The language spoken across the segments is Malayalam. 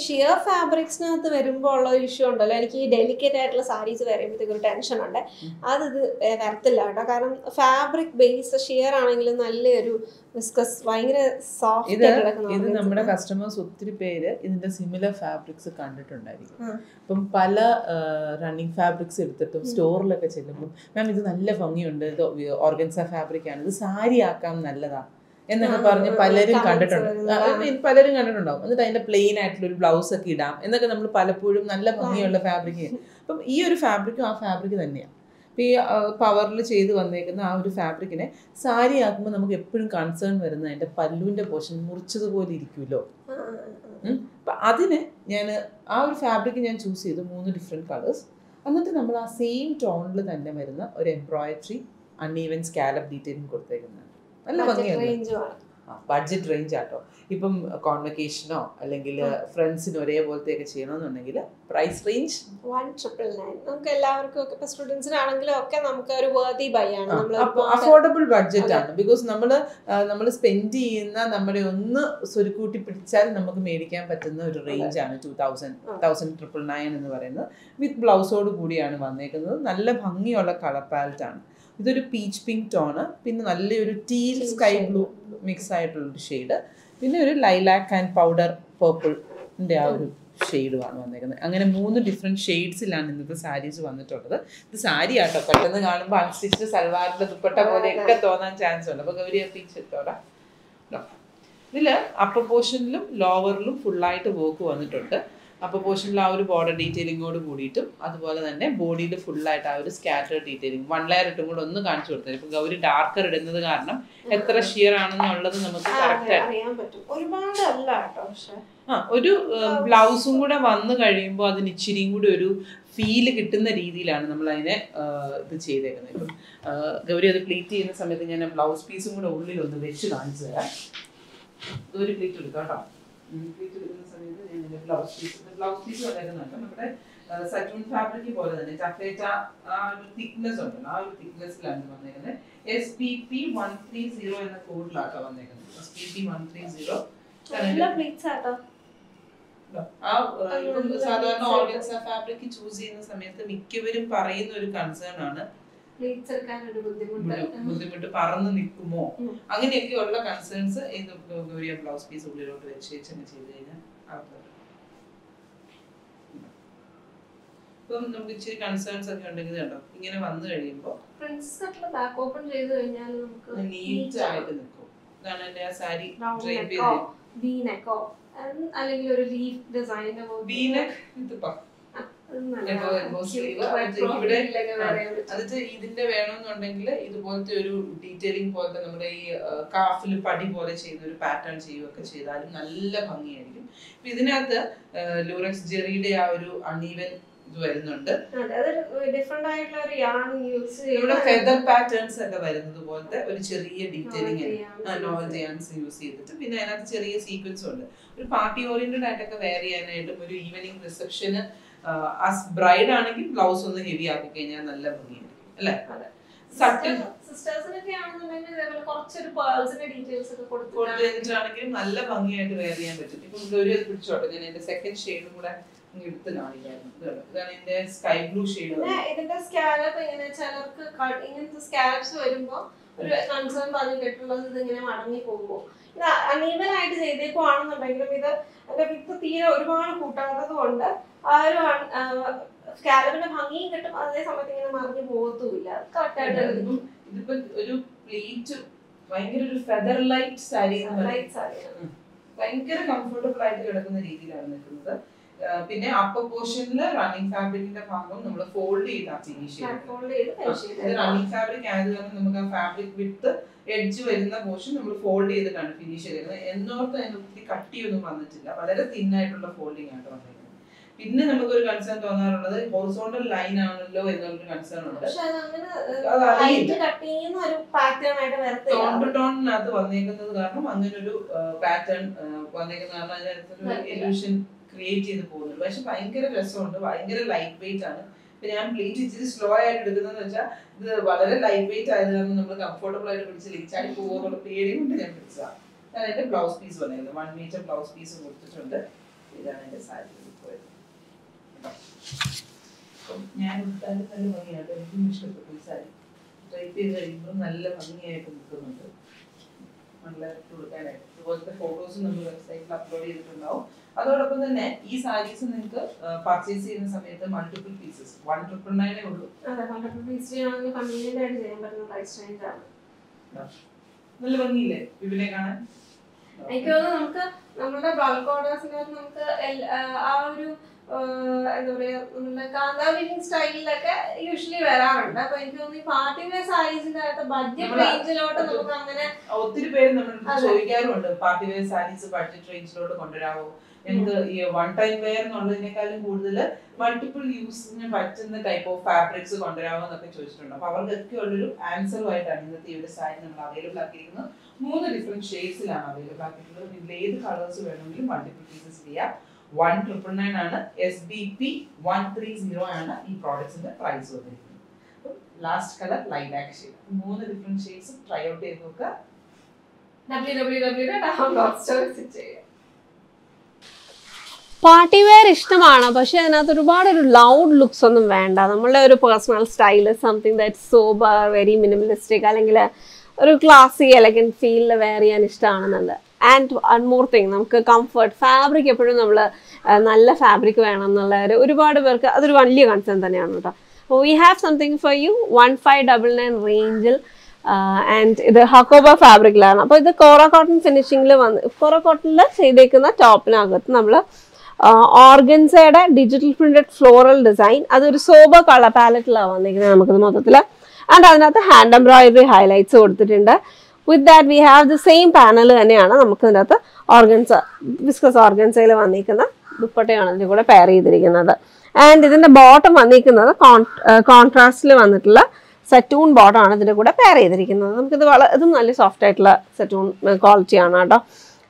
ഷിയർ ഫാബ്രിക്സിനകത്ത് വരുമ്പോൾ ഉള്ള ഒരു ഇഷ്യൂ ഉണ്ടല്ലോ, എനിക്ക് ഈ ഡെലിക്കേറ്റ് ആയിട്ടുള്ള സാരീസ് വരുമ്പോഴത്തേക്ക് ഒരു ടെൻഷൻ ഉണ്ട്. ഇത് വരത്തില്ല കേട്ടോ, കാരണം ഫാബ്രിക് ബേസ് ഷിയർ ആണെങ്കിലും നല്ലൊരു വിസ്കസ് ഭയങ്കര സോഫ്റ്റ് കിടക്കുന്ന. ഇത് നമ്മുടെ കസ്റ്റമേഴ്സ് ഒത്തിരി പേര് ഇതിന്റെ സിമിലർ ഫാബ്രിക്സ് കണ്ടിട്ടുണ്ടായിരിക്കും. അപ്പം പല റണ്ണിങ് ഫാബ്രിക്സ് എടുത്തിട്ടും സ്റ്റോറിലൊക്കെ ചെല്ലുമ്പോൾ മാം ഇത് നല്ല ഭംഗിയുണ്ട്, ഇത് ഓർഗൻസ ഫാബ്രിക് ആണ്, ഇത് സാരി ആക്കാൻ നല്ലതാ എന്നൊക്കെ പറഞ്ഞ് പലരും കണ്ടിട്ടുണ്ടാവും. എന്നിട്ട് അതിന്റെ പ്ലെയിൻ ആയിട്ടുള്ള ഒരു ബ്ലൗസ് ഒക്കെ ഇടാം എന്നൊക്കെ നമ്മൾ പലപ്പോഴും നല്ല ഭംഗിയുള്ള ഫാബ്രിക്. അപ്പം ഈ ഒരു ഫാബ്രിക്കും ആ ഫാബ്രിക് തന്നെയാണ്. ഇപ്പം ഈ പവറിൽ ചെയ്ത് വന്നേക്കുന്ന ആ ഒരു ഫാബ്രിക്കിനെ സാരി ആക്കുമ്പോൾ നമുക്ക് എപ്പോഴും കൺസേൺ വരുന്നത് അതിന്റെ പല്ലുവിന്റെ പോർഷൻ മുറിച്ചതുപോലെ ഇരിക്കുമല്ലോ. അപ്പം അതിന് ഞാൻ ആ ഒരു ഫാബ്രിക് ഞാൻ ചൂസ് ചെയ്തു 3 ഡിഫറെൻറ്റ് കളേഴ്സ്. എന്നിട്ട് നമ്മൾ ആ സെയിം ടോണിൽ തന്നെ വരുന്ന ഒരു എംബ്രോയിഡറി അൺഈവൻ സ്കാലപ്പ് ഡീറ്റെയിലിംഗ് കൊടുത്തേക്കുന്നത് നല്ല ഭംഗിയാണ്. ബഡ്ജറ്റ് റേഞ്ച് ആട്ടോ. ഇപ്പം കോൺവെക്കേഷനോ അല്ലെങ്കിൽ ഫ്രണ്ട്സിന് ഒരേപോലത്തെയൊക്കെ ചെയ്യണമെന്നുണ്ടെങ്കിൽ പ്രൈസ് റേഞ്ച് 1,999. നമുക്ക് എല്ലാവർക്കും ഒക്കെ ഇപ്പൊ സ്റ്റുഡൻസിനാണെങ്കിലും ഒക്കെ നമുക്ക് ഒരു വർത്തി ബൈ ആണ്, അഫോർഡബിൾ ബഡ്ജറ്റ് ആണ്. ബിക്കോസ് നമ്മൾ സ്പെൻഡ് ചെയ്യുന്ന നമ്മുടെ ഒന്ന് സ്വരുക്കൂട്ടി പിടിച്ചാൽ നമുക്ക് മേടിക്കാൻ പറ്റുന്ന ഒരു റേഞ്ച് ആണ് 2,999 എന്ന് പറയുന്നത്. വിത്ത് ബ്ലൗസോട് കൂടിയാണ് വന്നേക്കുന്നത്. നല്ല ഭംഗിയുള്ള കളർ പാലറ്റ് ആണ്. ഇതൊരു പീച്ച് പിങ്ക് ടോണ്, പിന്നെ നല്ലൊരു ടീൽ സ്കൈ ബ്ലൂ മിക്സ് ആയിട്ടുള്ളൊരു ഷെയ്ഡ്, പിന്നെ ഒരു ലൈലാക്ക് ആൻഡ് പൗഡർ പേർപ്പിളിൻ്റെ ആ ഒരു ഷെയ്ഡുമാണ് വന്നേക്കുന്നത്. അങ്ങനെ 3 ഡിഫറെൻറ്റ് ഷെയ്ഡ്സിലാണ് ഇന്നത്തെ സാരീസ് വന്നിട്ടുള്ളത്. ഇത് സാരി ആട്ടോ, പെട്ടെന്ന് കാണുമ്പോൾ അൺസ്റ്റിച്ച് സൽവാറിൻ്റെ ദുപ്പട്ട പോലെയൊക്കെ തോന്നാൻ ചാൻസ് ഉണ്ട്. അപ്പോൾ ഗൗരി എത്തിച്ചിട്ടോടാ. ഇതിൽ അപ്പർ പോർഷനിലും ലോവറിലും ഫുള്ളായിട്ട് വർക്ക് വന്നിട്ടുണ്ട്. അപ്പർ പോർഷനിൽ ആ ഒരു ബോർഡർ ഡീറ്റെയിലിങ്ങോട് കൂടിയിട്ടും അതുപോലെ തന്നെ ബോഡിയിൽ ഫുള്ളായിട്ട് ആ ഒരു സ്കാറ്റർ ഡീറ്റെയിലിംഗ് 1 ലെയർ ഇട്ടും കൂടെ ഒന്ന് കാണിച്ചു കൊടുത്തത്. ഇപ്പൊ ഗൗരി ഡാർക്കർ ഇടുന്നത് കാരണം എത്ര ഷിയർ ആണെന്നുള്ളത് നമുക്ക് കറക്റ്റ് അറിയാൻ പറ്റും. ഒരുപാടല്ല കേട്ടോ, പക്ഷേ ഒരു ബ്ലൗസും കൂടെ വന്നു കഴിയുമ്പോൾ അതിന് ഇച്ചിരിയും കൂടി ഒരു ഫീല് കിട്ടുന്ന രീതിയിലാണ് നമ്മൾ അതിനെ ഇത് ചെയ്തേക്കുന്നത്. ഇപ്പം ഗൗരി അത് പ്ലീറ്റ് ചെയ്യുന്ന സമയത്ത് ഞാൻ ബ്ലൗസ് പീസും കൂടെ ഉള്ളിൽ ഒന്ന് വെച്ച് കാണിച്ചു തരാം. ഒരു പ്ലീറ്റ് എടുക്കാം കേട്ടോ. പ്ലീറ്റ് എടുക്കുന്ന സമയത്ത് ഞാൻ ബ്ലൗസ് പീസ് വന്നേക്കുന്നുണ്ട്. നമ്മുടെ സറ്റൂൺ ഫാബ്രിക് പോലെ തന്നെ ചഫേറ്റ ആ ഒരു തിക്നെസ് ഉണ്ടല്ലോ, ആ ഒരു തിക്നെസ്സിലാണ് വന്നേക്കുന്നത്. SPP 130 എന്ന കോഡിലാട്ടോ വന്നേക്കുന്നത്. SPP 130. സാധാരണ ഓർഗൻസ ഫാബ്രിക് ചൂസ് ചെയ്യുന്ന സമയത്ത് മിക്കവരും പറയുന്ന ഒരു കൺസേൺ ആണ് ബുദ്ധിമുട്ട്, പറന്ന് നിൽക്കുമോ, അങ്ങനെയൊക്കെയുള്ള കൺസേൺസ് ബ്ലൗസ് പീസ് ഉള്ളിലോട്ട് വെച്ച് ചെയ്ത് കഴിഞ്ഞാൽ ഇപ്പം നമുക്ക് ഇച്ചിരി കൺസേൺസ് ഒക്കെ ഉണ്ടെങ്കിൽ കേട്ടോ ഇങ്ങനെ വന്നു കഴിയുമ്പോൾ നീറ്റ് ആയിട്ട് നിൽക്കും. ഇതാണ് എന്റെ ആ സാരി ഡ്രൈപ്പ് ചെയ്ത് അല്ലെങ്കിൽ ഒരു ലീഫ് ഡിസൈനോ എന്നിട്ട് ഇതിന്റെ വേണമെന്നുണ്ടെങ്കിൽ ഇതുപോലത്തെ ഒരു ഡീറ്റെയിലിംഗ് പോലത്തെ നമ്മുടെ ഈ കാഫിൽ പടി പോലെ ചെയ്യുന്ന ഒരു പാറ്റേൺ ചെയ്യുകയൊക്കെ ചെയ്താലും നല്ല ഭംഗിയായിരിക്കും. ഇതിനകത്ത് ലൂറക്സ് ജെറിയുടെ ആ ഒരു അൺഈവൻ ഇത് വരുന്നുണ്ട്. ഇവിടെ ഫെദർ പാറ്റേൺസ് ഒക്കെ വരുന്നത് പോലത്തെ ഒരു ചെറിയ ഡീറ്റെയിലിംഗ് നോവൽ യാൻസ് യൂസ് ചെയ്തിട്ട് പിന്നെ അതിനകത്ത് ചെറിയ സീക്വൻസും ഉണ്ട്. ഒരു പാർട്ടി ഓറിയന്റഡ് ആയിട്ടൊക്കെ വെയർ ചെയ്യാനായിട്ടും ഒരു ഈവനിങ് റിസപ്ഷന് ബ്രൈഡ് ആണെങ്കിൽ ബ്ലൗസ് ഒന്ന് ഹെവി ആക്കി കഴിഞ്ഞാൽ നല്ല ഭംഗിയായിരിക്കും അല്ലേ. കൊടുത്തിട്ടാണെങ്കിലും നല്ല ഭംഗിയായിട്ട് വെയർ ചെയ്യാൻ പറ്റും. ഇപ്പൊ ഒരു പിടിച്ചോട്ടെ, ഞാൻ എന്റെ സെക്കൻഡ് ഷെയ്ഡും കൂടെ എടുത്ത് കാണിക്കായിരുന്നു. ഇതാണ് എന്റെ സ്കൈ ബ്ലൂ ഷെയ്ഡ്. ഇതിന്റെ സ്കാലപ്പ് ഇങ്ങനെ ചിലർക്ക് ഇങ്ങനത്തെ സ്കാലപ്സ് വരുമ്പോ ഒരു കൺസേൺ പറഞ്ഞിട്ടുള്ളത് ഇത് ഇങ്ങനെ മടങ്ങി പോകുമ്പോ ഇത് അൺഈവൻ ആയിട്ട് ചെയ്തേക്കുവാണെന്നുണ്ടെങ്കിലും ഇത് എന്റെ വിത്ത് തീരെ ഒരുപാട് കൂട്ടാത്തത് കൊണ്ട് ആ ഒരു സ്കാലപ്പിന്റെ ഭംഗിയും കിട്ടും, അതേ സമയത്ത് ഇങ്ങനെ മറിഞ്ഞു പോകത്തുമില്ല. കറക്റ്റായിട്ട് ഇതിപ്പോ ഒരു പ്ലീറ്റ് ഭയങ്കര ഒരു ഫെദർ ലൈറ്റ് സാരി, ഭയങ്കര കംഫർട്ടബിൾ ആയിട്ട് കിടക്കുന്ന രീതിയിലാണ് നിൽക്കുന്നത്. പിന്നെ അപ്പർ പോർഷനിൽ റണ്ണിങ് ഫാബ്രിക്കിന്റെ ഭാഗം നമ്മൾ ഫോൾഡ് ചെയ്താ ഫിനിഷ് ചെയ്ത് റണ്ണിങ് ഫാബ്രിക് ആയത് കാരണം നമുക്ക് ആ ഫാബ്രിക് വിത്ത് എഡ്ജ് വരുന്ന പോർഷൻ നമ്മൾ ഫോൾഡ് ചെയ്തിട്ടാണ് ഫിനിഷ് ചെയ്തിരുന്നത്. എന്നോർത്ത് അതിന് ഒത്തിരി കട്ടിയൊന്നും വന്നിട്ടില്ല, വളരെ തിന്നായിട്ടുള്ള ഫോൾഡിങ് ആയിട്ട് വന്നിരിക്കുന്നത്. പിന്നെ നമുക്കൊരു കൺസേൺ തോന്നാറുള്ളത് ഹൊറിസോണ്ടൽ ലൈൻ ആണല്ലോ എന്നുള്ളൊരു കൺസേൺ ഉണ്ട്. ടോൺ ടു ടോണിനകത്ത് വന്നേക്കുന്നത് കാരണം അങ്ങനെ ഒരു പാറ്റേൺ വന്നേക്കുന്നത് കാരണം അതിനകത്തൊരു ഇല്യൂഷൻ ക്രിയേറ്റ് ചെയ്ത് പോകുന്നുണ്ട്. പക്ഷെ ഭയങ്കര രസമുണ്ട്, ഭയങ്കര ലൈറ്റ് വെയിറ്റ് ആണ്. ഇപ്പൊ ഞാൻ പ്ലീറ്റ് ഇച്ചിരി സ്ലോ ആയിട്ട് എടുക്കുന്നതെന്ന് വെച്ചാൽ ഇത് വളരെ ലൈറ്റ് വെയിറ്റ് ആയത് കാരണം നമ്മൾ കംഫർട്ടബിൾ ആയിട്ട് പിടിച്ച് ലിച്ചാടി പോകുന്നുള്ള പേടി കൊണ്ട് ഞാൻ പിടിച്ചതാണ്. ഞാൻ എന്റെ ബ്ലൗസ് പീസ് വന്നേക്കുന്നത് 1 മീറ്റർ ബ്ലൗസ് പീസ് കൊടുത്തിട്ടുണ്ട്. ഇതാണ് എൻ്റെ സാരി അപ്പം ഞാൻ എടുത്താലും നല്ല ഭംഗിയായിട്ട് എനിക്കും ഇഷ്ടപ്പെട്ടു ഈ സാരി. ട്രൈപ്പ് ചെയ്ത് കഴിയുമ്പോൾ നല്ല ഭംഗിയായിട്ട് നിൽക്കുന്നുണ്ട്, നല്ല കൊടുക്കാനായിട്ട്. ഇതുപോലത്തെ ഫോട്ടോസ് നമ്മൾ വെബ്സൈറ്റിൽ അപ്ലോഡ് ചെയ്തിട്ടുണ്ടാവും. അതോടൊപ്പം തന്നെ ഈ സാരീസ് നിങ്ങൾക്ക് പർച്ചേസ് ചെയ്യുന്ന സമയത്ത് മൾട്ടിപ്പിൾ പീസസ് 1,999 ഉള്ളൂ. നല്ല ഭംഗിയില്ലേ വിപിനെ കാണാൻ? എനിക്ക് തോന്നുന്നു നമുക്ക് നമ്മുടെ ബൾക്ക് ഓർഡേഴ്സിനകത്ത് നമുക്ക് ആ ഒരു എന്താ പറയാ നമ്മുടെ കാന്താവിനിങ് സ്റ്റൈലിലൊക്കെ യൂഷ്വലി വരാറുണ്ട്. അപ്പൊ എനിക്ക് തോന്നുന്നു ഈ പാർട്ടി വെയർ സാരീസിന്റെ അകത്ത് ബഡ്ജറ്റ് റേഞ്ചിലോട്ട് നമുക്ക് അങ്ങനെ ഒത്തിരി പേര് നമ്മൾ ചോദിക്കാറുണ്ട്, പാർട്ടി വെയർ സാരീസ് ബഡ്ജറ്റ് റേഞ്ചിലോട്ട് കൊണ്ടുവരാമോ? ഞങ്ങൾക്ക് ഈ വൺ ടൈം വെയർ എന്നുള്ളതിനേക്കാളും കൂടുതൽ മൾട്ടിപ്പിൾ യൂസിന് പറ്റുന്ന ടൈപ്പ് ഓഫ് ഫാബ്രിക്സ് കൊണ്ടുവരാമോ എന്നൊക്കെ ചോദിച്ചിട്ടുണ്ട്. അപ്പൊ അവർക്കൊക്കെ ഉള്ളൊരു ആൻസറുമായിട്ടാണ് ഇന്നത്തെ ഈ ഒരു സാരി നമ്മൾ അവൈലബിൾ ആക്കിയിരിക്കുന്നത്. 3 ഡിഫറെന്റ് ഷെയ്ഡ്സിലാണ് അവൈലബിൾ ആക്കിയിട്ടുള്ളത്. ഇതിൽ ഏത് കളേഴ്സ് വേണമെങ്കിലും മൾട്ടിപ്പിൾ പീസസ് ചെയ്യാം. 1,999 ആണ്. SBP 130 ആണ് ഈ പ്രോഡക്ട്സിന്റെ പ്രൈസ് വന്നിരിക്കുന്നത്. Last colour lilac shade. 3 different shades try out ചെയ്ത് നോക്കുക. www.aham.store വിസിറ്റ് ചെയ്യുക. പാർട്ടി വെയർ ഇഷ്ടമാണ്, പക്ഷെ അതിനകത്ത് ഒരുപാട് ഒരു ലൗഡ് ലുക്സ് ഒന്നും വേണ്ട. നമ്മളുടെ ഒരു personal style something that sober, very minimalistic, അല്ലെങ്കിൽ ഒരു ക്ലാസി എലഗന്റ് ഫീലിൽ വെയർ ചെയ്യാൻ ഇഷ്ടമാണെന്നുണ്ട്. ആൻഡ് വൺ മോർ തിങ്, നമുക്ക് കംഫർട്ട് ഫാബ്രിക് എപ്പോഴും നമ്മൾ നല്ല ഫാബ്രിക് വേണം എന്നുള്ള ഒരുപാട് പേർക്ക് അതൊരു വലിയ കൺസേൺ തന്നെയാണ് കേട്ടോ. അപ്പോൾ we have something for you 1599 റേഞ്ചിൽ. ആൻഡ് ഇത് ഹക്കോബ ഫാബ്രിക്കിലാണ്. അപ്പോൾ ഇത് കോറ കോട്ടൺ ഫിനിഷിങ്ങിൽ കോറ കോട്ടണിൽ ചെയ്തേക്കുന്ന ടോപ്പിനകത്ത് നമ്മൾ ഓർഗൻസയുടെ ഡിജിറ്റൽ പ്രിന്റഡ് ഫ്ലോറൽ ഡിസൈൻ, അതൊരു സോബർ കളർ പാലറ്റിലാണ് വന്നിരിക്കുന്നത് നമുക്കിത് മൊത്തത്തിൽ. ആൻഡ് അതിനകത്ത് ഹാൻഡ് എംബ്രോയിഡറി ഹൈലൈറ്റ്സ് കൊടുത്തിട്ടുണ്ട്. With that we have the same panel തന്നെയാണ് നമുക്ക് ഇതിനകത്ത് ഓർഗൻസ വിസ്കസ് ഓർഗൻസയിൽ വന്നിരിക്കുന്ന ദുപ്പട്ടയാണ് ഇതിൻ്റെ കൂടെ പെയർ ചെയ്തിരിക്കുന്നത്. ആൻഡ് ഇതിൻ്റെ ബോട്ടം വന്നിരിക്കുന്നത് കോൺട്രാസ്റ്റിൽ വന്നിട്ടുള്ള സെറ്റൂൺ ബോട്ടമാണ് ഇതിൻ്റെ കൂടെ പെയർ ചെയ്തിരിക്കുന്നത്. നമുക്കിത് ഇതും നല്ല സോഫ്റ്റ് ആയിട്ടുള്ള സെറ്റൂൺ ക്വാളിറ്റിയാണ് കേട്ടോ.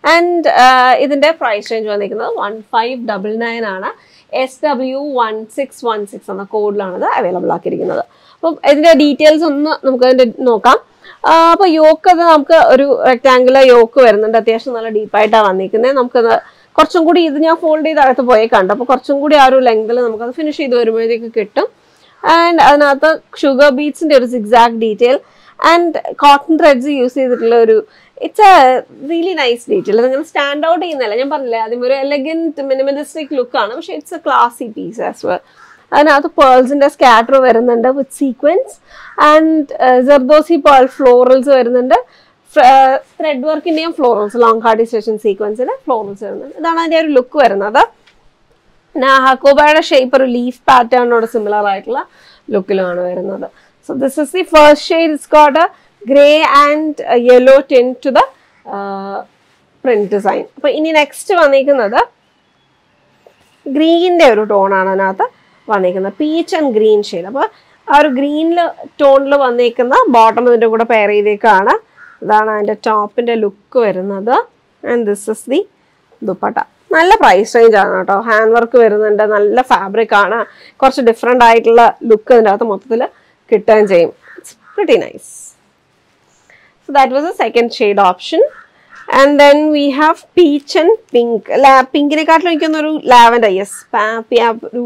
ആൻഡ് ഇതിൻ്റെ പ്രൈസ് റേഞ്ച് വന്നിരിക്കുന്നത് 1599 ആണ്. SW1616 എന്ന കോഡിലാണ് ഇത് അവൈലബിൾ ആക്കിയിരിക്കുന്നത്. അപ്പം ഇതിൻ്റെ ഡീറ്റെയിൽസ് ഒന്ന് നമുക്ക് അതിൻ്റെ നോക്കാം. അപ്പോൾ യോക്ക് അത് നമുക്ക് ഒരു റെക്ടാങ്കുലർ യോക്ക് വരുന്നുണ്ട്. അത്യാവശ്യം നല്ല ഡീപ്പായിട്ടാണ് വന്നിരിക്കുന്നത്. നമുക്കത് കുറച്ചും കൂടി ഇത് ഞാൻ ഫോൾഡ് ചെയ്ത് അകത്ത് പോയി കണ്ടു. അപ്പോൾ കുറച്ചും കൂടി ആ ഒരു ലെങ്തിൽ നമുക്കത് ഫിനിഷ് ചെയ്ത് വരുമ്പോഴത്തേക്ക് കിട്ടും. ആൻഡ് അതിനകത്ത് ഷുഗർ ബീറ്റ്സിൻ്റെ ഒരു zigzag detail and cotton threads use ചെയ്തിട്ടുള്ള ഒരു it's a really nice detail. അതിങ്ങനെ സ്റ്റാൻഡ് ഔട്ട് ചെയ്യുന്നില്ല. ഞാൻ പറഞ്ഞില്ലേ ആദ്യം ഒരു എലഗന്റ് മിനിമലിസ്റ്റിക് ലുക്കാണ്, പക്ഷേ it's a classy piece as well. അതിനകത്ത് പേൾസിൻ്റെ സ്കാറ്റർ വരുന്നുണ്ട് with sequins and zardozi pearl florals വരുന്നുണ്ട്. ത്രെഡ് വർക്കിൻ്റെയും ഫ്ലോറൽസ് ലോങ് ഹാർഡി സ്റ്റേഷൻ സീക്വൻസിൻ്റെ ഫ്ലോറൽസ് വരുന്നുണ്ട്. ഇതാണ് അതിൻ്റെ ഒരു ലുക്ക് വരുന്നത്. പിന്നെ ഹക്കോബയുടെ ഷേപ്പ് ഒരു ലീഫ് പാറ്റേണിനോട് സിമിലർ ആയിട്ടുള്ള ലുക്കിലാണ് വരുന്നത്. So this is the first shade. It's got a grey and yellow tint to the print design. അപ്പോൾ ഇനി നെക്സ്റ്റ് വന്നിരിക്കുന്നത് ഗ്രീനിൻ്റെ ഒരു ടോണാണ് അതിനകത്ത് വന്നിരിക്കുന്നത്. Peach and green shade. അപ്പോൾ ആ ഒരു ഗ്രീനിൽ ടോണിൽ വന്നിരിക്കുന്ന ബോട്ടം ഇതിൻ്റെ കൂടെ പെയർ ചെയ്തേക്കാണ്. ഇതാണ് അതിൻ്റെ ടോപ്പിൻ്റെ ലുക്ക് വരുന്നത്. And this is the dupatta. നല്ല പ്രൈസ് റേഞ്ച് ആണ് കേട്ടോ. ഹാൻഡ് വർക്ക് വരുന്നുണ്ട്, നല്ല ഫാബ്രിക് ആണ്. കുറച്ച് ഡിഫറെൻ്റ് ആയിട്ടുള്ള ലുക്ക് ഇതിൻ്റെ അകത്ത് മൊത്തത്തിൽ കിട്ടുകയും ചെയ്യും. It's pretty nice. So that was a second shade option. And then we have peach and pink. പിങ്കിനെക്കാട്ടിലും എനിക്കൊന്നൊരു ലാവൻഡർ, യെസ്, ഒരു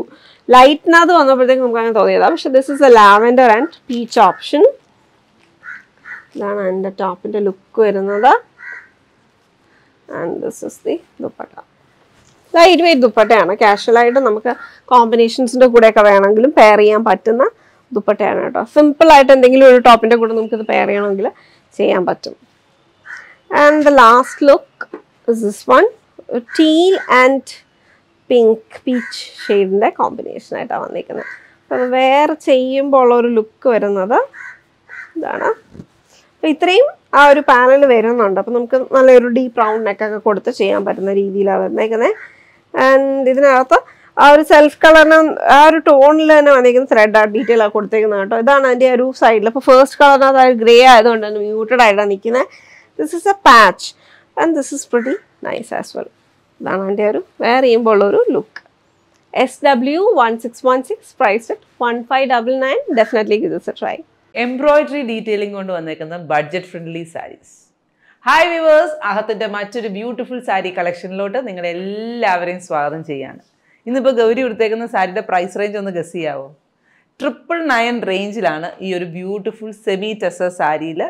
ലൈറ്റിനകത്ത് വന്നപ്പോഴത്തേക്ക് നമുക്ക് അങ്ങനെ തോന്നിയതാണ്. പക്ഷെ this is a lavender and peach option. ഇതാണ് അതിൻ്റെ ടോപ്പിൻ്റെ ലുക്ക് വരുന്നത്. And this is the dupatta. Light weight ദുപ്പട്ടയാണ്. കാഷ്വലായിട്ട് നമുക്ക് കോമ്പിനേഷൻസിൻ്റെ കൂടെയൊക്കെ വേണമെങ്കിലും പെയർ ചെയ്യാൻ പറ്റുന്ന ദുപ്പട്ടയാണ് കേട്ടോ. സിമ്പിളായിട്ട് എന്തെങ്കിലും ഒരു ടോപ്പിൻ്റെ കൂടെ നമുക്കിത് പെയർ ചെയ്യണമെങ്കിൽ ചെയ്യാൻ പറ്റും. And the last look is this one. Teal and pink peach ഷെയ്ഡിൻ്റെ കോമ്പിനേഷനായിട്ടാണ് വന്നിരിക്കുന്നത്. അപ്പോൾ വേറെ ചെയ്യുമ്പോൾ ഉള്ളൊരു ലുക്ക് വരുന്നത് ഇതാണ്. അപ്പോൾ ഇത്രയും ആ ഒരു പാനൽ വരുന്നുണ്ട്. അപ്പോൾ നമുക്ക് നല്ലൊരു ഡീപ്പ് റൗണ്ട് നെക്കൊക്കെ കൊടുത്ത് ചെയ്യാൻ പറ്റുന്ന രീതിയിലാണ് വന്നേക്കുന്നത്. ആൻഡ് ഇതിനകത്ത് ആ ഒരു സെൽഫ് കളറിന് ആ ഒരു ടോണിൽ തന്നെ വന്നിരിക്കുന്ന ത്രെഡ് ആർട്ട് ഡീറ്റെയിൽ ആണ് കൊടുത്തേക്കുന്നത് കേട്ടോ. ഇതാണ് അതിൻ്റെ ഒരു സൈഡിൽ. അപ്പോൾ ഫസ്റ്റ് കളറിനകത്ത് ആ ഗ്രേ ആയതുകൊണ്ട് തന്നെ മ്യൂട്ടഡ് ആയിട്ടാണ് നിൽക്കുന്നത്. This is a patch and this is pretty nice as well. ഇതാണ് അതിൻ്റെ ഒരു വെയർ ചെയ്യുമ്പോൾ ഉള്ളൊരു look. SW1616 price at 1599. Definitely give this a try. Embroidery detailing കൊണ്ട് വന്നേക്കുന്ന budget friendly saris. Hi viewers, അഹത്തിന്റെ മറ്റൊരു ബ്യൂട്ടിഫുൾ സാരി കളക്ഷനിലോട്ട് നിങ്ങളെ എല്ലാവരെയും സ്വാഗതം ചെയ്യാണ്. ഇന്നിപ്പോൾ ഗൗരി കൊടുത്തേക്കുന്ന സാരിയുടെ പ്രൈസ് റേഞ്ച് ഒന്ന് ഗസ് ചെയ്യാവോ? 999 റേഞ്ചിലാണ് ഈ ഒരു ബ്യൂട്ടിഫുൾ സെമി ടെസർ സാരിയിൽ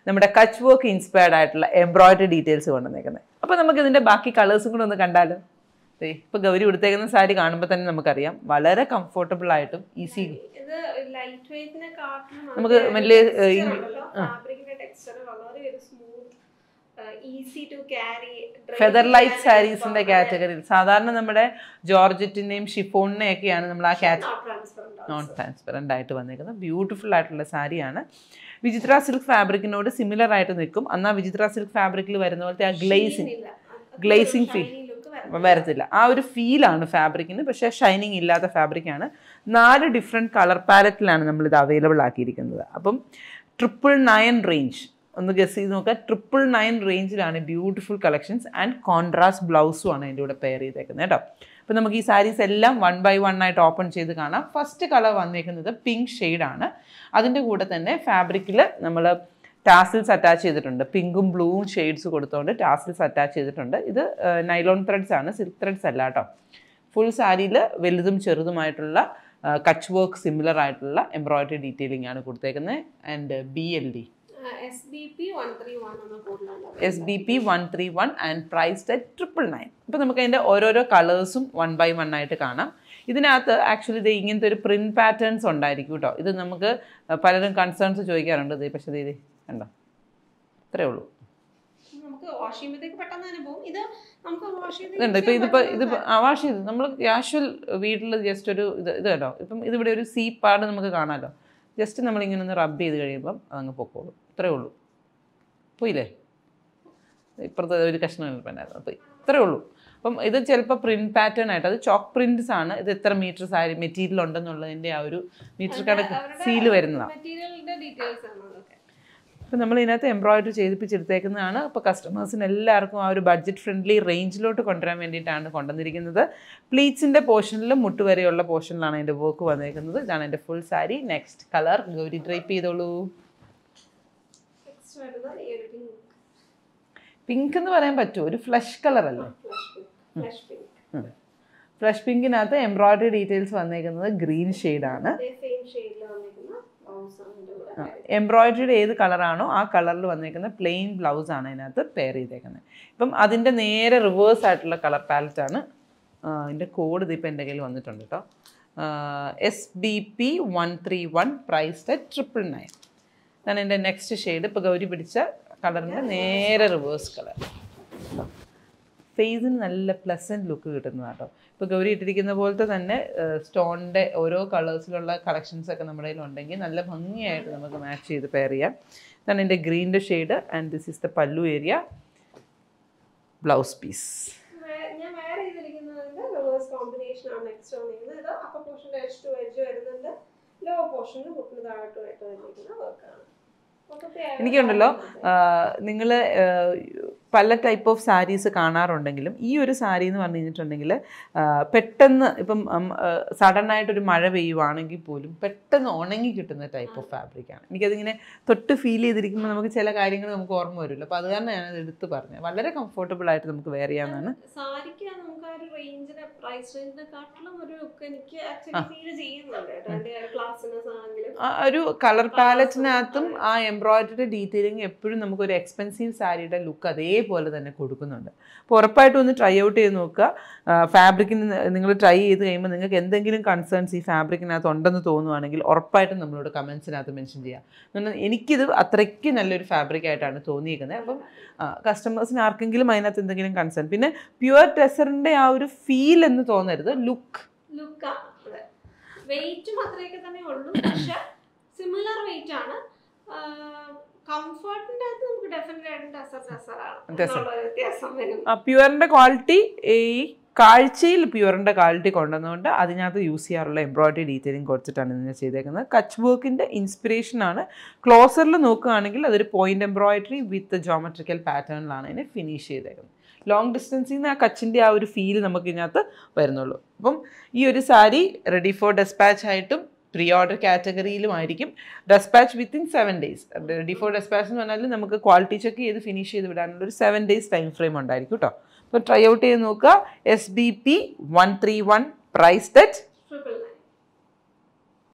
നമ്മുടെ കച്ച് വർക്ക് ഇൻസ്പയർഡ് ആയിട്ടുള്ള എംബ്രോയിഡറി ഡീറ്റെയിൽസ് കൊണ്ടുവന്നേക്കുന്നത്. അപ്പോൾ നമുക്ക് ഇതിൻ്റെ ബാക്കി കളേഴ്സും കൂടെ ഒന്ന് കണ്ടാലോ? ഇപ്പോൾ ഗൗരി കൊടുത്തേക്കുന്ന സാരി കാണുമ്പോൾ തന്നെ നമുക്കറിയാം വളരെ കംഫർട്ടബിൾ ആയിട്ടും ഈസി. നമുക്ക് വലിയ ഫെദർ ലൈറ്റ് സാരീസിന്റെ കാറ്റഗറിയിൽ സാധാരണ നമ്മുടെ ജോർജറ്റിന്റെയും ഷിഫോണിനെയും ഒക്കെയാണ് നമ്മൾ ആ നോൺ ട്രാൻസ്പെറന്റ് ആയിട്ട് വന്നേക്കുന്നത്. ബ്യൂട്ടിഫുൾ ആയിട്ടുള്ള സാരിയാണ്. വിചിത്ര സിൽക്ക് ഫാബ്രിക്കിനോട് സിമിലർ ആയിട്ട് നിൽക്കും. എന്നാൽ വിചിത്ര സിൽക്ക് ഫാബ്രിക്കിൽ വരുന്ന പോലത്തെ ആ ഗ്ലേസിങ് ഫീൽ വരത്തില്ല. ആ ഒരു ഫീലാണ് ഫാബ്രിക്കിന്, പക്ഷേ ഷൈനിങ് ഇല്ലാത്ത ഫാബ്രിക്കാണ്. 4 ഡിഫറെൻറ്റ് കളർ പാലറ്റിലാണ് നമ്മളിത് അവൈലബിൾ ആക്കിയിരിക്കുന്നത്. അപ്പം 999 റേഞ്ച് ഒന്ന് ഗസ് ചെയ്ത് നോക്കുക. 999 റേഞ്ചിലാണ് ബ്യൂട്ടിഫുൾ കളക്ഷൻസ് ആൻഡ് കോൺട്രാസ്റ്റ് ബ്ലൗസും ആണ് അതിൻ്റെ കൂടെ പെയർ ചെയ്തേക്കുന്നത് കേട്ടോ. അപ്പോൾ നമുക്ക് ഈ സാരീസ് എല്ലാം 1 by 1 ആയിട്ട് ഓപ്പൺ ചെയ്ത് കാണാം. ഫസ്റ്റ് കളർ വന്നേക്കുന്നത് പിങ്ക് ഷെയ്ഡാണ്. അതിൻ്റെ കൂടെ തന്നെ ഫാബ്രിക്കിൽ നമ്മൾ ടാസിൽസ് അറ്റാച്ച് ചെയ്തിട്ടുണ്ട്. പിങ്കും ബ്ലൂവും ഷെയ്ഡ്സ് കൊടുത്തുകൊണ്ട് ടാസിൽസ് അറ്റാച്ച് ചെയ്തിട്ടുണ്ട്. ഇത് നൈലോൺ ത്രെഡ്സ് ആണ്, സിൽക്ക് ത്രെഡ്സ് അല്ല കേട്ടോ. ഫുൾ സാരിയിൽ വലുതും ചെറുതുമായിട്ടുള്ള കച്ച് വർക്ക് സിമിലർ ആയിട്ടുള്ള എംബ്രോയിഡറി ഡീറ്റെയിലിംഗ് ആണ് കൊടുത്തേക്കുന്നത്. And BLD SBP 131 and priced at 999. അപ്പോൾ നമുക്ക് അതിൻ്റെ ഓരോരോ കളേഴ്സും 1 by 1 ആയിട്ട് കാണാം. ഇതിനകത്ത് ആക്ച്വലി ഇത് ഇങ്ങനത്തെ ഒരു പ്രിന്റ് പാറ്റേൺസ് ഉണ്ടായിരിക്കും കേട്ടോ. ഇത് നമുക്ക് പലരും കൺസേൺസ് ചോദിക്കാറുണ്ട്. ഇത് പക്ഷേ ഇത് കണ്ടോ, ഇത്രയേ ഉള്ളൂ. ഇതുണ്ട്. ഇപ്പം ഇതിപ്പോൾ വാഷ് ചെയ്ത് നമ്മൾ കാഷ്വൽ വീട്ടിൽ ജസ്റ്റ് ഒരു ഇത് കേട്ടോ. ഇപ്പം ഇതിവിടെ ഒരു സീ പാഡ് നമുക്ക് കാണാമല്ലോ. ജസ്റ്റ് നമ്മളിങ്ങനെ ഒന്ന് റബ്ബ് ചെയ്ത് കഴിയുമ്പം അതങ്ങ് പൊക്കോളും. ഇത്രയേ ഉള്ളൂ. പോയില്ലേ? ഇപ്പുറത്തെ ഒരു കഷ്ണം ഉണ്ടായിരുന്നു. അപ്പോൾ ഇത്രയേ ഉള്ളൂ. അപ്പം ഇത് ചിലപ്പോൾ പ്രിന്റ് പാറ്റേൺ ആയിട്ട്, അത് ചോക്ക് പ്രിന്റ്സ് ആണ്. ഇത് എത്ര മീറ്റർ സാരി മെറ്റീരിയൽ ഉണ്ടെന്നുള്ളതിൻ്റെ ആ ഒരു മീറ്റർ കണക്ക് സീല് വരുന്നതാണ്. അപ്പോൾ നമ്മൾ ഇതിനകത്ത് എംബ്രോയിഡറി ചെയ്തിപ്പിച്ചെടുത്തേക്കുന്നതാണ്. അപ്പോൾ കസ്റ്റമേഴ്സിന് എല്ലാവർക്കും ആ ഒരു ബഡ്ജറ്റ് ഫ്രണ്ട്ലി റേഞ്ചിലോട്ട് കൊണ്ടുവരാൻ വേണ്ടിയിട്ടാണ് കൊണ്ടുവന്നിരിക്കുന്നത്. പ്ലീറ്റ്സിൻ്റെ പോർഷനിലും മുട്ടുവരെയുള്ള പോർഷനിലാണ് അതിൻ്റെ വർക്ക് വന്നേക്കുന്നത്. ഇതാണ് എൻ്റെ full sari. Next colour Gauri drape ചെയ്തോളൂ. പിങ്ക് എന്ന് പറയാൻ പറ്റുമോ? ഒരു ഫ്ലഷ് കളർ അല്ലേ? ഫ്ലഷ് പിങ്കിനകത്ത് എംബ്രോയിഡറി ഡീറ്റെയിൽസ് വന്നേക്കുന്നത് ഗ്രീൻ ഷെയ്ഡാണ്. എംബ്രോയിഡറിയുടെ ഏത് കളറാണോ ആ കളറിൽ വന്നേക്കുന്ന പ്ലെയിൻ ബ്ലൗസ് ആണ് അതിനകത്ത് പെയർ ചെയ്തേക്കുന്നത്. ഇപ്പം അതിൻ്റെ നേരെ റിവേഴ്സ് ആയിട്ടുള്ള കളർ പാലറ്റാണ്. അതിൻ്റെ കോഡ് ഇതിപ്പോൾ എൻ്റെ കയ്യിൽ വന്നിട്ടുണ്ട് കേട്ടോ. SBP 131 priced at 999. അതാണ് എൻ്റെ നെക്സ്റ്റ് ഷെയ്ഡ്. ഇപ്പോൾ ഗൗരി പിടിച്ച കളറിൻ്റെ നേരെ റിവേഴ്സ് കളർ. ഫേസിന് നല്ല പ്ലസൻറ്റ് ലുക്ക് കിട്ടുന്നതാണ് കേട്ടോ. ഇപ്പോൾ ഗൗരി ഇട്ടിരിക്കുന്ന പോലത്തെ തന്നെ സ്റ്റോണിൻ്റെ ഓരോ കളേഴ്സിലുള്ള കളക്ഷൻസൊക്കെ നമ്മുടെ കയ്യിലുണ്ടെങ്കിൽ നല്ല ഭംഗിയായിട്ട് നമുക്ക് മാച്ച് ചെയ്ത് പെയർ ചെയ്യാം. ഇതാണ് എൻ്റെ ഗ്രീനിൻ്റെ shade and this is the pallu area. Blouse piece എനിക്കുണ്ടല്ലോ. നിങ്ങൾ പല ടൈപ്പ് ഓഫ് സാരീസ് കാണാറുണ്ടെങ്കിലും ഈ ഒരു സാരി എന്ന് പറഞ്ഞു കഴിഞ്ഞിട്ടുണ്ടെങ്കിൽ പെട്ടെന്ന് ഇപ്പം സഡനായിട്ടൊരു മഴ പെയ്യുവാണെങ്കിൽ പോലും പെട്ടെന്ന് ഉണങ്ങി കിട്ടുന്ന ടൈപ്പ് ഓഫ് ഫാബ്രിക്കാണ്. എനിക്കതിങ്ങനെ തൊട്ട് ഫീൽ ചെയ്തിരിക്കുമ്പോൾ നമുക്ക് ചില കാര്യങ്ങൾ നമുക്ക് ഓർമ്മ വരുമല്ലോ. അപ്പോൾ അത് കാരണം ഞാനത് എടുത്ത് പറഞ്ഞത്. വളരെ കംഫർട്ടബിൾ ആയിട്ട് നമുക്ക് വെയർ ചെയ്യാവുന്നതാണ്. ഒരു കളർ പാലറ്റിനകത്തും ആ എംബ്രോയിഡറി ഡീറ്റെയിലിംഗ് എപ്പോഴും നമുക്കൊരു എക്സ്പെൻസീവ് സാരിയുടെ ലുക്ക് അതേപോലെ തന്നെ കൊടുക്കുന്നുണ്ട്. അപ്പോൾ ഉറപ്പായിട്ടും ഒന്ന് ട്രൈ ഔട്ട് ചെയ്ത് നോക്കുക. ഫാബ്രിക്കിന് നിങ്ങൾ ട്രൈ ചെയ്ത് കഴിയുമ്പോൾ നിങ്ങൾക്ക് എന്തെങ്കിലും കൺസേൺസ് ഈ ഫാബ്രിക്കിനകത്ത് ഉണ്ടെന്ന് തോന്നുവാണെങ്കിൽ ഉറപ്പായിട്ടും നമ്മളോട് കമൻസിനകത്ത് മെൻഷൻ ചെയ്യാം. കാരണം എനിക്കിത് അത്രയ്ക്ക് നല്ലൊരു ഫാബ്രിക്കായിട്ടാണ് തോന്നിയിരിക്കുന്നത്. അപ്പം കസ്റ്റമേഴ്സിന് ആർക്കെങ്കിലും അതിനകത്ത് എന്തെങ്കിലും കൺസേൺ, പിന്നെ പ്യുവർ ടെസറിൻ്റെ ആ ഒരു ഫീൽ എന്ന് തോന്നരുത്, ലുക്ക് വെയിറ്റും അത്രയൊക്കെ തന്നെ ഉള്ളൂ. പക്ഷെ സിമിലർ വെയിറ്റ് ആണ്. കംഫർട്ടിന്റെ അകത്ത് നമുക്ക് ഡെഫിനറ്റ് ആയിട്ട് വ്യത്യാസം വരും. പ്യുവറിന്റെ ക്വാളിറ്റി ഈ കാഴ്ചയിൽ പ്യുവറിന്റെ ക്വാളിറ്റി കൊണ്ടുവന്നുകൊണ്ട് അതിനകത്ത് യൂസ് ചെയ്യാറുള്ള എംബ്രോയിഡറി ഡീറ്റെയിലിംഗ് കൊടുത്തിട്ടാണ് ഇതിനെ ചെയ്തേക്കുന്നത്. കച്ച് വർക്കിന്റെ ഇൻസ്പിറേഷൻ ആണ്. ക്ലോസറിൽ നോക്കുകയാണെങ്കിൽ അതൊരു പോയിന്റ് എംബ്രോയിഡറി വിത്ത് ജോമെട്രിക്കൽ പാറ്റേണിലാണ് ഇതിനെ ഫിനിഷ് ചെയ്തേക്കുന്നത്. ലോങ് ഡിസ്റ്റൻസിൽ നിന്ന് ആ കച്ചിൻ്റെ ആ ഒരു ഫീൽ നമുക്ക് ഇതിനകത്ത് വരുന്നുള്ളൂ. അപ്പം ഈ ഒരു സാരി റെഡി ഫോർ ഡെസ്പാച്ച് ആയിട്ടും പ്രീ ഓർഡർ കാറ്റഗറിയിലും ആയിരിക്കും. Dispatch within 7 days. Before dispatch എന്ന് പറഞ്ഞാൽ നമുക്ക് ക്വാളിറ്റി ചെക്ക് ചെയ്ത് ഫിനിഷ് ചെയ്ത് വിടാനുള്ള ഒരു 7 days ടൈം ഫ്രെയിം ഉണ്ടായിരിക്കും കേട്ടോ. അപ്പോൾ ട്രൈ ഔട്ട് ചെയ്ത് നോക്കുക. SBP 131 priced at